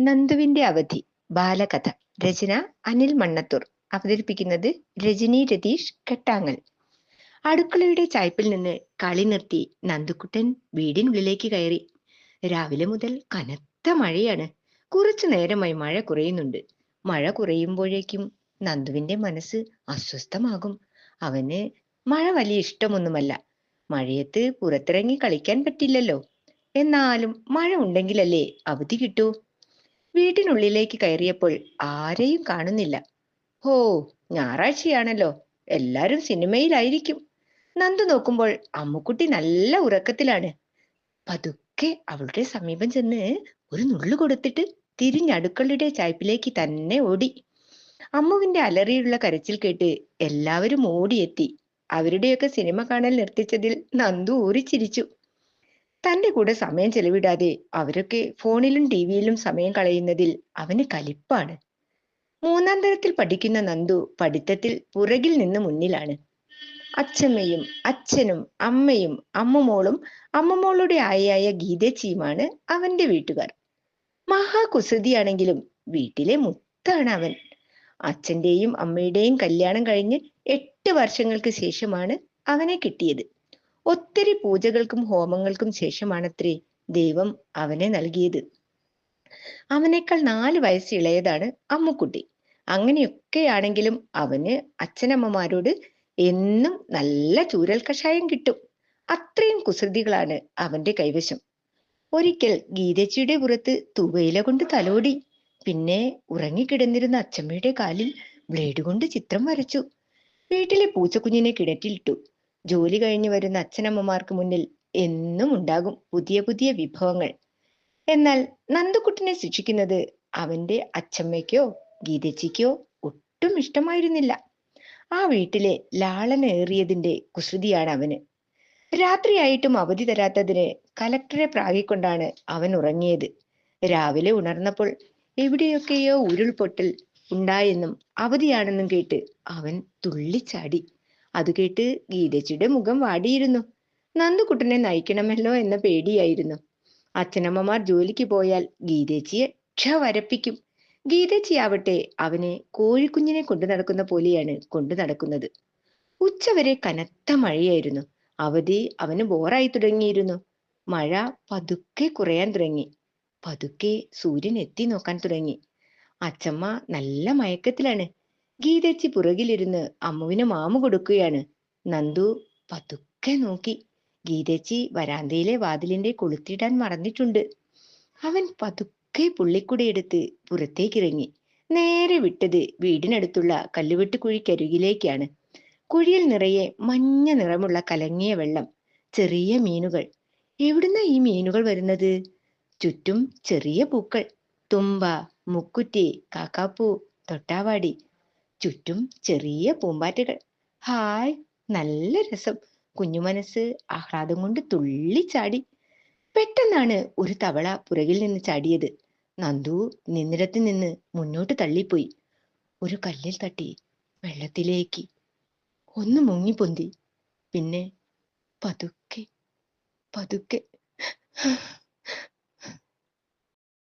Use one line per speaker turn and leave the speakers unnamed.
നന്ദുവിന്റെ അവധി ബാലകഥ. രചന അനിൽ മണ്ണത്തൂർ. അവതരിപ്പിക്കുന്നത് രജനി രതീഷ് കെട്ടാങ്ങൽ. അടുക്കളയുടെ ചായ്പിൽ നിന്ന് കളി നിർത്തി നന്ദുക്കുട്ടൻ വീടിനുള്ളിലേക്ക് കയറി. രാവിലെ മുതൽ കനത്ത മഴയാണ്. കുറച്ചു നേരമായി മഴ കുറയുന്നുണ്ട്. മഴ കുറയുമ്പോഴേക്കും നന്ദുവിന്റെ മനസ്സ് അസ്വസ്ഥമാകും. അവന് മഴ വലിയ ഇഷ്ടമൊന്നുമല്ല. മഴയത്ത് പുറത്തിറങ്ങി കളിക്കാൻ പറ്റില്ലല്ലോ. എന്നാലും മഴ ഉണ്ടെങ്കിലല്ലേ അവധി കിട്ടൂ. വീട്ടിനുള്ളിലേക്ക് കയറിയപ്പോൾ ആരെയും കാണുന്നില്ല. ഹോ, ഞായറാഴ്ചയാണല്ലോ, എല്ലാരും സിനിമയിലായിരിക്കും. നന്ദു നോക്കുമ്പോൾ അമ്മുക്കുട്ടി നല്ല ഉറക്കത്തിലാണ്. പതുക്കെ അവളുടെ സമീപം ചെന്ന് ഒരു നുള്ളു കൊടുത്തിട്ട് തിരിഞ്ഞടുക്കളുടെ ചായ്പിലേക്ക് തന്നെ ഓടി. അമ്മുവിന്റെ അലറിയുള്ള കരച്ചിൽ കേട്ട് എല്ലാവരും ഓടിയെത്തി. അവരുടെയൊക്കെ സിനിമ കാണൽ നിർത്തിച്ചതിൽ നന്ദു ഊറിച്ചിരിച്ചു. തന്റെ കൂടെ സമയം ചെലവിടാതെ അവരൊക്കെ ഫോണിലും ടിവിയിലും സമയം കളയുന്നതിൽ അവന് കലിപ്പാണ്. മൂന്നാം തരത്തിൽ പഠിക്കുന്ന നന്ദു പഠിത്തത്തിൽ പുറകിൽ നിന്ന് മുന്നിലാണ്. അച്ഛമ്മയും അച്ഛനും അമ്മയും അമ്മുമോളും അമ്മുമോളുടെ ആയയായ ഗീതച്ചിയുമാണ് അവന്റെ വീട്ടുകാർ. മഹാകുസൃതിയാണെങ്കിലും വീട്ടിലെ മുത്താണ് അവൻ. അച്ഛന്റെയും അമ്മയുടെയും കല്യാണം കഴിഞ്ഞ് 8 വർഷങ്ങൾക്ക് ശേഷമാണ് അവനെ കിട്ടിയത്. ഒത്തിരി പൂജകൾക്കും ഹോമങ്ങൾക്കും ശേഷമാണത്രേ ദൈവം അവനെ നൽകിയത്. അവനേക്കാൾ 4 വയസ്സ് ഇളയതാണ് അമ്മുക്കുട്ടി. അങ്ങനെയൊക്കെയാണെങ്കിലും അവന് അച്ഛനമ്മമാരോട് എന്നും നല്ല ചൂരൽ കഷായം കിട്ടും. അത്രയും കുസൃതികളാണ് അവന്റെ കൈവശം. ഒരിക്കൽ ഗീതച്ചിയുടെ പുറത്ത് തൂവയില കൊണ്ട് തലോടി. പിന്നെ ഉറങ്ങിക്കിടന്നിരുന്ന അച്ഛമ്മയുടെ കാലിൽ ബ്ലേഡ് കൊണ്ട് ചിത്രം വരച്ചു. വീട്ടിലെ പൂച്ചക്കുഞ്ഞിനെ കിണറ്റിലിട്ടു. ജോലി കഴിഞ്ഞു വരുന്ന അച്ഛനമ്മമാർക്ക് മുന്നിൽ എന്നും ഉണ്ടാകും പുതിയ പുതിയ വിഭവങ്ങൾ. എന്നാൽ നന്ദുക്കുട്ടിനെ ശിക്ഷിക്കുന്നത് അവന്റെ അച്ഛമ്മയ്ക്കോ ഗീതച്ചിക്കോ ഒട്ടും ഇഷ്ടമായിരുന്നില്ല. ആ വീട്ടിലെ ലാളനേറിയതിന്റെ കുസൃതിയാണ് അവന്. രാത്രിയായിട്ടും അവധി തരാത്തതിന് കലക്ടറെ പ്രാഗിക്കൊണ്ടാണ് അവൻ ഉറങ്ങിയത്. രാവിലെ ഉണർന്നപ്പോൾ എവിടെയൊക്കെയോ ഉരുൾപൊട്ടൽ ഉണ്ടായെന്നും അവധിയാണെന്നും കേട്ട് അവൻ തുള്ളിച്ചാടി. അത് കേട്ട് ഗീതച്ചിയുടെ മുഖം വാടിയിരുന്നു. നന്ദുക്കുട്ടനെ നയിക്കണമല്ലോ എന്ന പേടിയായിരുന്നു. അച്ഛനമ്മമാർ ജോലിക്ക് പോയാൽ ഗീതച്ചിയെ വരപ്പിക്കും. ഗീതച്ചിയാവട്ടെ അവനെ കോഴിക്കുഞ്ഞിനെ കൊണ്ടു നടക്കുന്ന പോലെയാണ് കൊണ്ടു നടക്കുന്നത്. ഉച്ചവരെ കനത്ത മഴയായിരുന്നു. അവധി അവന് ബോറായി തുടങ്ങിയിരുന്നു. മഴ പതുക്കെ കുറയാൻ തുടങ്ങി. പതുക്കെ സൂര്യൻ എത്തി നോക്കാൻ തുടങ്ങി. അച്ഛമ്മ നല്ല മയക്കത്തിലാണ്. ഗീതച്ചി പുറകിലിരുന്ന് അമ്മുവിന് മാമു കൊടുക്കുകയാണ്. നന്ദു പതുക്കെ നോക്കി. ഗീതച്ചി വരാന്തയിലെ വാതിലിന്റെ കൊളുത്തിടാൻ മറന്നിട്ടുണ്ട്. അവൻ പതുക്കെ പുള്ളിക്കുട എടുത്ത് പുറത്തേക്കിറങ്ങി. നേരെ വിട്ടത് വീടിനടുത്തുള്ള കല്ലുവെട്ടുകുഴിക്കരികിലേക്കാണ്. കുഴിയിൽ നിറയെ മഞ്ഞ നിറമുള്ള കലങ്ങിയ വെള്ളം, ചെറിയ മീനുകൾ. എവിടുന്നാ ഈ മീനുകൾ വരുന്നത്? ചുറ്റും ചെറിയ പൂക്കൾ, തുമ്പ, മുക്കുറ്റി, കാക്കാപ്പൂ, തൊട്ടാവാടി. ചുറ്റും ചെറിയ പൂമ്പാറ്റകൾ. ഹായ്, നല്ല രസം. കുഞ്ഞു മനസ്സ് ആഹ്ലാദം കൊണ്ട് തുള്ളിച്ചാടി. പെട്ടെന്നാണ് ഒരു തവള പുറകിൽ നിന്ന് ചാടിയത്. നന്ദു നിന്നിടത്ത് നിന്ന് മുന്നോട്ട് തള്ളിപ്പോയി. ഒരു കല്ലിൽ തട്ടി വെള്ളത്തിലേക്ക് ഒന്ന് മുങ്ങിപ്പൊന്തി. പിന്നെ പതുക്കെ പതുക്കെ